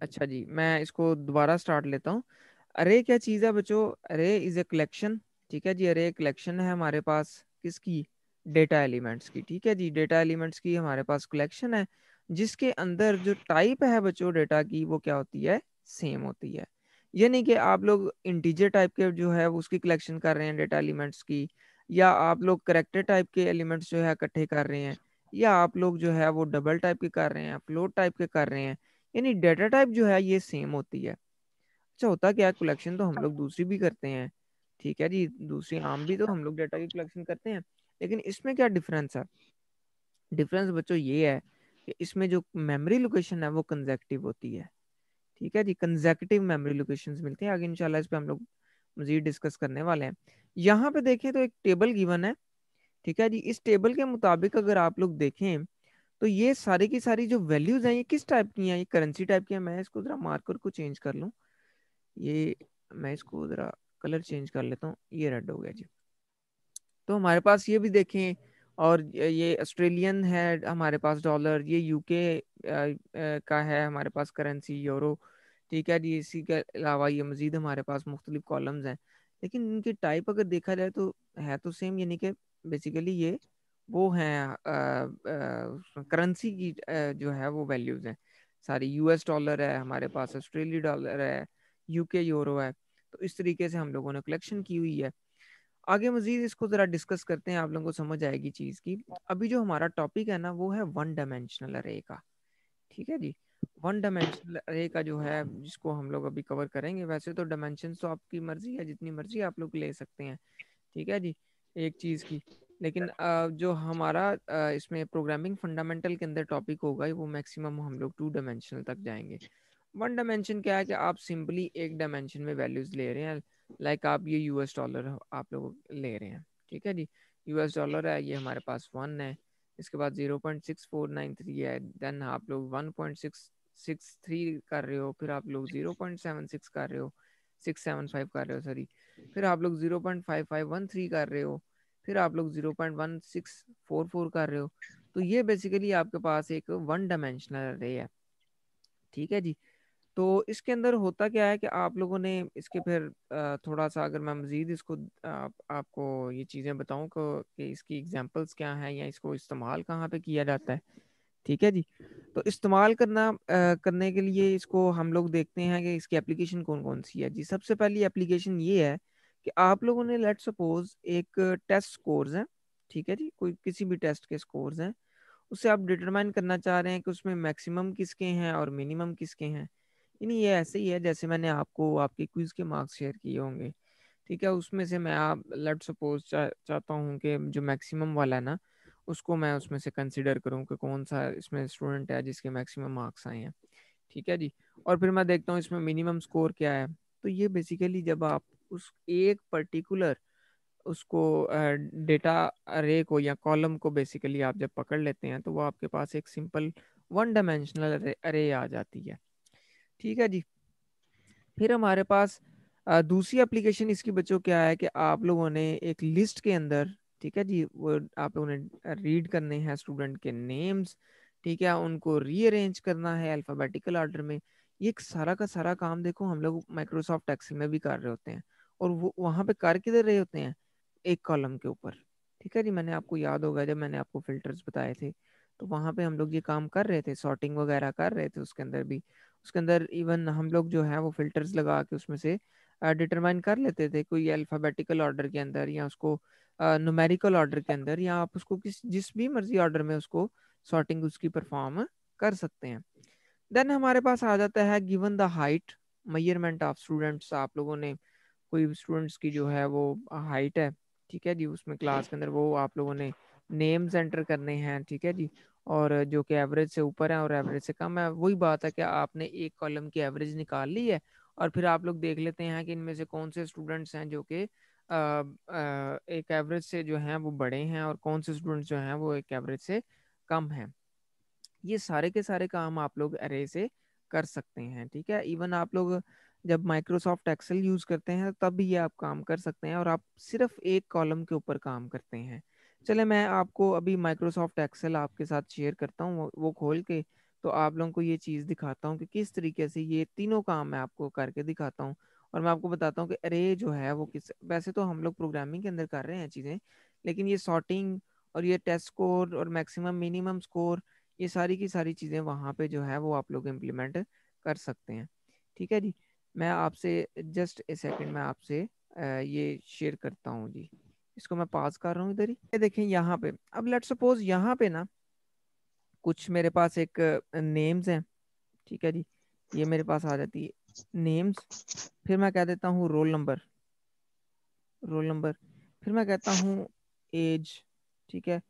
अच्छा जी, मैं इसको दोबारा स्टार्ट लेता हूँ। अरे क्या चीज़ है बच्चों? अरे इज ए कलेक्शन। ठीक है जी, अरे कलेक्शन है हमारे पास किसकी? डेटा एलिमेंट्स की। ठीक है जी, डेटा एलिमेंट्स की हमारे पास कलेक्शन है, जिसके अंदर जो टाइप है बच्चों डेटा की वो क्या होती है? सेम होती है। ये नहीं कि आप लोग इंटीजर टाइप के जो है उसकी कलेक्शन कर रहे हैं डेटा एलिमेंट्स की, या आप लोग करेक्टर टाइप के एलिमेंट्स जो है इकट्ठे कर रहे हैं, या आप लोग जो है वो डबल टाइप के कर रहे हैं, फ्लोट टाइप के कर रहे हैं। यानी डेटा टाइप जो है ये सेम होती है। अच्छा, होता क्या है, कलेक्शन तो हम लोग दूसरी भी करते हैं। ठीक है जी, दूसरी आम भी तो हम लोग डेटा की कलेक्शन करते हैं, लेकिन इसमें क्या डिफरेंस है? डिफरेंस बच्चों ये है कि इसमें जो मेमोरी लोकेशन है वो कंजेक्टिव होती है। ठीक है जी, कंजेक्टिव मेमोरी लोकेशंस मिलती हैं। आगे इंशाल्लाह इस पे हम लोग मजीद डिस्कस करने वाले हैं। यहाँ पे देखें तो एक टेबल गिवन है। ठीक है जी, इस टेबल के मुताबिक अगर आप लोग देखें तो ये सारी की सारी जो वैल्यूज हैं ये किस टाइप की हैं? ये करेंसी टाइप की है। मैं इसको जरा मार्कर को चेंज कर लूँ। ये मैं इसको जरा कलर चेंज कर लेता हूँ। ये रेड हो गया जी। तो हमारे पास ये भी देखें, और ये ऑस्ट्रेलियन है हमारे पास डॉलर, ये यूके का है हमारे पास करेंसी यूरो। ठीक है जी, इसी के अलावा ये मजीद हमारे पास मुख्तलिफ कॉलम्स हैं, लेकिन इनकी टाइप अगर देखा जाए तो है तो सेम। यानी कि बेसिकली ये वो हैं करेंसी की जो है वो वैल्यूज हैं सारी। यूएस डॉलर है हमारे पास, ऑस्ट्रेलिया डॉलर है, यूके यूरो है। तो इस तरीके से हम लोगों ने कलेक्शन की हुई है। आगे मजीद इसको जरा डिस्कस करते हैं, आप लोगों को समझ आएगी चीज की। अभी जो हमारा टॉपिक है ना वो है वन डायमेंशनल अरे का। ठीक है जी, वन डायमेंशनल अरे का जो है जिसको हम लोग अभी कवर करेंगे। वैसे तो डायमेंशन तो आपकी मर्जी है, जितनी मर्जी आप लोग ले सकते हैं। ठीक है जी, एक चीज की। लेकिन जो हमारा इसमें प्रोग्रामिंग फंडामेंटल के अंदर टॉपिक होगा वो मैक्सिमम हम लोग टू डायमेंशनल तक जाएंगे। वन डायमेंशन क्या है कि आप सिंपली एक डायमेंशन में वैल्यूज ले रहे हैं। लाइक आप ये यूएस डॉलर आप लोग ले रहे हैं। ठीक है जी, यूएस डॉलर है, ये हमारे पास 1 है। इसके बाद 0.6493 है। देन आप लोग 1.663 कर रहे हो, फिर आप लोग 0.76 कर रहे हो, 675 कर रहे हो सॉरी, फिर आप लोग 0.5513 कर रहे हो, फिर आप लोग 0.1644 कर रहे हो। तो ये बेसिकली आपके पास एक वन डायमेंशनल अरे है। ठीक है जी। तो इसके अंदर होता क्या है कि आप लोगों ने इसके फिर थोड़ा सा अगर मैं मजीद इसको आपको ये चीज़ें बताऊं कि इसकी एग्जांपल्स क्या हैं या इसको इस्तेमाल कहाँ पे किया जाता है। ठीक है जी। तो इस्तेमाल करने के लिए इसको हम लोग देखते हैं कि इसकी एप्लीकेशन कौन कौन सी है जी। सबसे पहली एप्लीकेशन ये है कि आप लोगों ने लेट सपोज एक टेस्ट स्कोर्स हैं। ठीक है जी, कोई किसी भी टेस्ट के स्कोर्स हैं, उससे आप डिटरमाइन करना चाह रहे हैं कि उसमें मैक्सिमम किसके हैं और मिनिमम किसके हैं। यानी ये ऐसे ही है जैसे मैंने आपको आपके क्विज के मार्क्स शेयर किए होंगे। ठीक है, उसमें से मैं आप लेट सपोज चाहता हूँ कि जो मैक्सिमम वाला है ना उसको मैं उसमें से कंसिडर करूँ कि कौन सा इसमें स्टूडेंट है जिसके मैक्सिमम मार्क्स आए हैं। ठीक है जी। और फिर मैं देखता हूँ इसमें मिनिमम स्कोर क्या है। तो ये बेसिकली जब आप उस एक पर्टिकुलर उसको डेटा अरे को या कॉलम को बेसिकली आप जब पकड़ लेते हैं तो वो आपके पास एक सिंपल वन डायमेंशनल अरे आ जाती है। ठीक है जी। फिर हमारे पास दूसरी एप्लीकेशन इसकी बच्चों क्या है कि आप लोगों ने एक लिस्ट के अंदर, ठीक है जी, वो आप लोगों ने रीड करने हैं स्टूडेंट के नेम्स। ठीक है, उनको रीअरेंज करना है अल्फ़ाबेटिकल ऑर्डर में। ये एक सारा का सारा काम देखो हम लोग माइक्रोसॉफ्ट एक्सेल में भी कर रहे होते हैं। और वो वहाँ पे कर किधर रहे होते हैं? एक कॉलम के ऊपर। ठीक है जी, मैंने आपको याद होगा जब मैंने आपको फिल्टर्स बताए थे तो वहाँ पे हम लोग ये काम कर रहे थे, सॉर्टिंग वगैरह कर रहे थे उसके अंदर भी। उसके अंदर इवन हम लोग जो है वो फिल्टर्स लगा के उसमें से डिटरमाइन कर लेते थे, कोई अल्फ़ाबेटिकल ऑर्डर के अंदर या उसको न्यूमेरिकल ऑर्डर के अंदर, या आप उसको जिस भी मर्जी ऑर्डर में उसको सॉर्टिंग उसकी परफॉर्म कर सकते हैं। देन हमारे पास आ जाता है given the height measurement of students. आप लोगों ने कोई स्टूडेंट्स की जो है वो हाइट है। ठीक है जी, उसमें क्लास के अंदर वो आप लोगों ने नेम्स एंटर करने हैं। ठीक है जी, और जो कि एवरेज से ऊपर है और एवरेज से कम है, वही बात है कि आपने एक कॉलम की एवरेज निकाल ली है। और फिर आप लोग देख लेते हैं कि इनमें से कौन से स्टूडेंट्स हैं जो कि एक एवरेज से जो हैं वो बड़े हैं और कौन से स्टूडेंट्स जो हैं वो एक एवरेज से कम हैं। ये सारे के सारे काम आप लोग अरे से कर सकते हैं। ठीक है, इवन आप लोग जब माइक्रोसॉफ्ट एक्सेल यूज करते हैं तब भी ये आप काम कर सकते हैं और आप सिर्फ एक कॉलम के ऊपर काम करते हैं। चले मैं आपको अभी माइक्रोसॉफ्ट एक्सेल आपके साथ शेयर करता हूँ, वो खोल के तो आप लोगों को ये चीज़ दिखाता हूँ कि किस तरीके से ये तीनों काम मैं आपको करके दिखाता हूँ। और मैं आपको बताता हूँ कि अरे जो है वो किस, वैसे तो हम लोग प्रोग्रामिंग के अंदर कर रहे हैं चीज़ें, लेकिन ये सॉर्टिंग और ये टेस्ट स्कोर और मैक्सिमम मिनिमम स्कोर, ये सारी की सारी चीज़ें वहाँ पे जो है वो आप लोग इम्प्लीमेंट कर सकते हैं। ठीक है जी। मैं आपसे जस्ट ए सेकंड में आपसे ये शेयर करता हूँ जी। इसको मैं पास कर रहा हूँ इधर ही। ये देखें यहाँ पे, अब लेट्स सपोज यहाँ पे ना कुछ मेरे पास एक नेम्स हैं। ठीक है जी। ये मेरे पास आ जाती है नेम्स, फिर मैं कह देता हूँ रोल नंबर, रोल नंबर, फिर मैं कहता हूँ एज। ठीक है।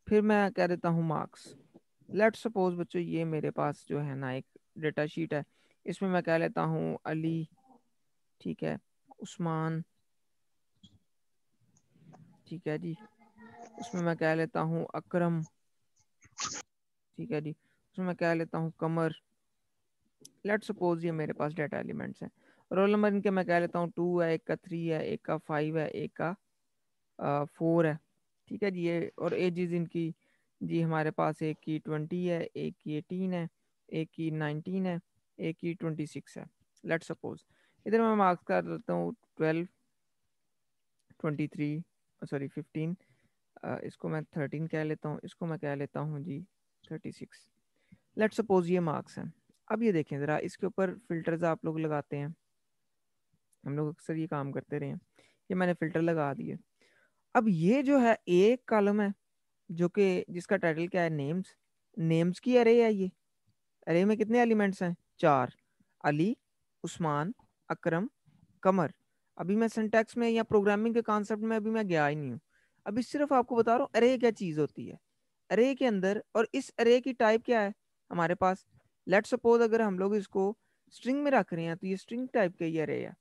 फिर मैं कह देता हूँ मार्क्स। लेट्स सपोज बच्चों ये मेरे पास जो है ना एक डेटा शीट है, इसमें मैं कह लेता हूँ अली, ठीक है, उस्मान, ठीक है जी, उसमें मैं कह लेता हूँ अकरम, ठीक है जी, उसमें मैं कह लेता हूँ कमर। लेट सपोज ये मेरे पास डाटा एलिमेंट्स हैं। रोल नंबर इनके मैं कह लेता हूँ 2 है, एक का 3 है, एक का 5 है, एक का 4 है। ठीक है जी। ये और एजेस इनकी जी हमारे पास एक की 20 है, एक की 18 है, एक की 19 है, एक की 26 है। लेट सपोज इधर मैं मार्क्स कर देता हूँ 12, 23, सॉरी 15, इसको मैं 13 कह लेता हूँ, इसको मैं कह लेता हूँ जी 36। लेट सपोज ये मार्क्स हैं। अब ये देखें ज़रा, इसके ऊपर फिल्टर्स आप लोग लगाते हैं, हम लोग अक्सर ये काम करते रहे हैं। ये मैंने फिल्टर लगा दिए। अब ये जो है एक कॉलम है जो कि जिसका टाइटल क्या है, नेम्स। नेम्स की अरे है ये। अरे में कितने एलिमेंट्स हैं, 4। अली, उस्मान, अकरम, कमर। अभी मैं सिंटैक्स में या प्रोग्रामिंग के कॉन्सेप्ट में अभी मैं गया ही नहीं हूँ। अभी सिर्फ आपको बता रहा हूँ अरे क्या चीज़ होती है अरे के अंदर, और इस अरे की टाइप क्या है हमारे पास। लेट सपोज अगर हम लोग इसको स्ट्रिंग में रख रहे हैं तो ये स्ट्रिंग टाइप का ये अरे है।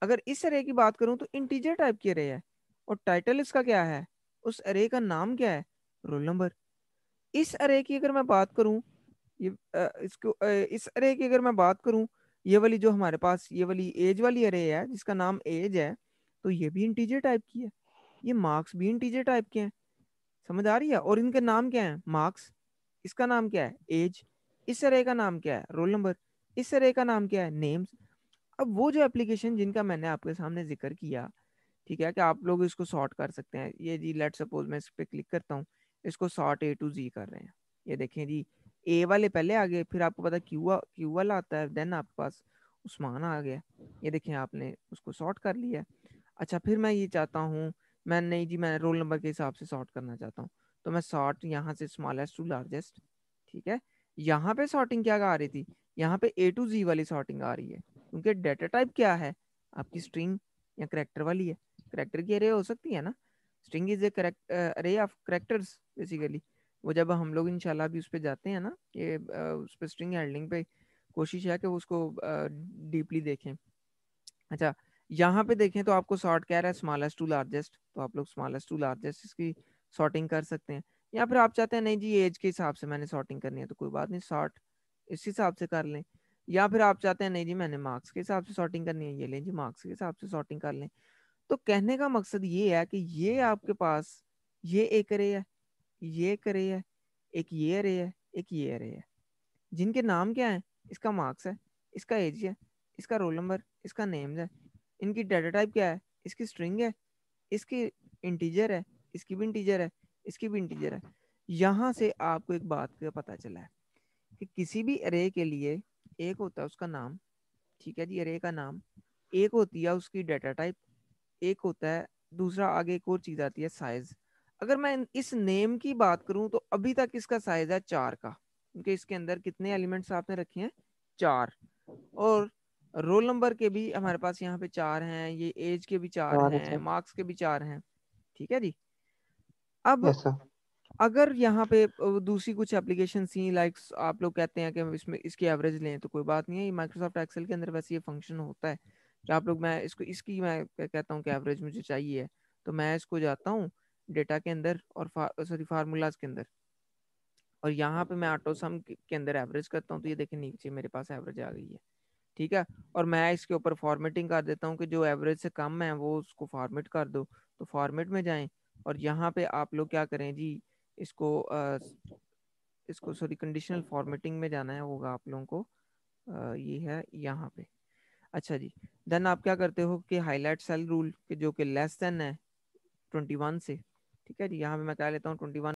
अगर इस अरे की बात करूं तो इंटीजर टाइप की अरे है। और टाइटल इसका क्या है, उस अरे का नाम क्या है, रोल नंबर। इस अरे की अगर मैं बात करूं, ये इस अरे की अगर मैं बात करूं, ये वाली जो हमारे पास ये वाली एज वाली अरे है जिसका नाम एज है, तो ये भी इंटीजर टाइप की है। ये मार्क्स भी इंटीजर टाइप के हैं। समझ आ रही है। और इनके नाम क्या है, मार्क्स, इसका नाम क्या है एज, इस अरे का नाम क्या है रोल नंबर, इस अरे का नाम क्या है नेम्स। अब वो जो एप्लीकेशन जिनका मैंने आपके सामने जिक्र किया, ठीक है, कि आप लोग इसको सॉर्ट कर सकते हैं। ये जी लेट सपोज मैं इस पर क्लिक करता हूँ, इसको सॉर्ट ए टू जी कर रहे हैं। ये देखें जी, ए वाले पहले आ गए, फिर आपको पता क्यू वाला आता है, देन आपके पास उस्मान आ गया। ये देखें आपने उसको सॉर्ट कर लिया। अच्छा फिर मैं ये चाहता हूँ, मैं नहीं जी मैं रोल नंबर के हिसाब से सॉर्ट करना चाहता हूँ, तो मैं सॉर्ट यहाँ से स्मॉलेस्ट टू लार्जेस्ट। ठीक है। यहाँ पे सॉर्टिंग क्या आ रही थी, यहाँ पे ए टू जी वाली सॉर्टिंग आ रही है, क्योंकि डेटा टाइप क्या है आपकी, स्ट्रिंग या करेक्टर वाली है। करेक्टर की अरे हो सकती है ना, स्ट्रिंग इज ए करेक्ट अरे ऑफ करेक्टर्स बेसिकली। वो जब हम लोग इंशाल्लाह भी उस पे जाते हैं ना, ये उस पे स्ट्रिंग हैंडलिंग पे कोशिश है कि वो उसको डीपली देखें। अच्छा यहाँ पे देखें तो आपको सॉर्ट कह रहा है स्मॉलेस्ट टू लार्जेस्ट, तो आप लोग स्मॉलेस्ट टू लार्जेस्ट इसकी सॉर्टिंग कर सकते हैं। या फिर आप चाहते हैं नहीं जी एज के हिसाब से मैंने सॉर्टिंग करनी है, तो कोई बात नहीं, सॉर्ट इस हिसाब से कर लें। या फिर आप चाहते हैं नहीं जी मैंने मार्क्स के हिसाब से सॉर्टिंग करनी है, ये लें जी मार्क्स के हिसाब से सॉर्टिंग कर लें। तो कहने का मकसद ये है कि ये आपके पास ये एक अरे है, ये एक अरे है, एक ये अरे है, एक ये अरे है, जिनके नाम क्या है, इसका मार्क्स है, इसका एज है, इसका रोल नंबर, इसका नेम्स है। इनकी डाटा टाइप क्या है, इसकी स्ट्रिंग है, इसकी इंटीजर है, इसकी भी इंटीजर है, इसकी भी इंटीजर है। यहाँ से आपको एक बात का पता चला है कि किसी भी अरे के लिए एक होता है उसका नाम, ठीक है जी, अरे का नाम, एक होती है उसकी डाटा टाइप, एक होता है दूसरा, आगे एक और चीज आती है साइज। अगर मैं इस नेम की बात करूं तो अभी तक इसका साइज है 4 का, क्योंकि इसके अंदर कितने एलिमेंट्स आपने रखे हैं, 4। और रोल नंबर के भी हमारे पास यहाँ पे 4 हैं, ये एज के भी 4 और हैं, सर मार्क्स के भी 4 हैं। ठीक है जी। अब यस सर। अगर यहाँ पे दूसरी कुछ एप्लीकेशन थी, लाइक आप लोग कहते हैं कि हम इसमें इसकी एवरेज लें, तो कोई बात नहीं है, माइक्रोसॉफ्ट एक्सेल के अंदर वैसे ये फंक्शन होता है कि आप लोग, मैं इसको इसकी मैं कहता हूँ कि एवरेज मुझे चाहिए, तो मैं इसको जाता हूँ डेटा के अंदर और सॉरी फार्मूलाज के अंदर, और यहाँ पे मैं ऑटो सम के अंदर एवरेज करता हूँ, तो ये देखें नीचे मेरे पास एवरेज आ गई है। ठीक है। और मैं इसके ऊपर फॉर्मेटिंग कर देता हूँ कि जो एवरेज से कम है वो उसको फॉर्मेट कर दो, तो फॉर्मेट में जाएं, और यहाँ पे आप लोग क्या करें जी, इसको इसको सॉरी कंडीशनल फॉर्मेटिंग में जाना है होगा आप लोगों को। ये है यहाँ पे। अच्छा जी, देन आप क्या करते हो कि हाईलाइट सेल रूल के जो कि लेस देन है 21 से, ठीक है जी, यहाँ पे मैं क्या लेता हूँ 21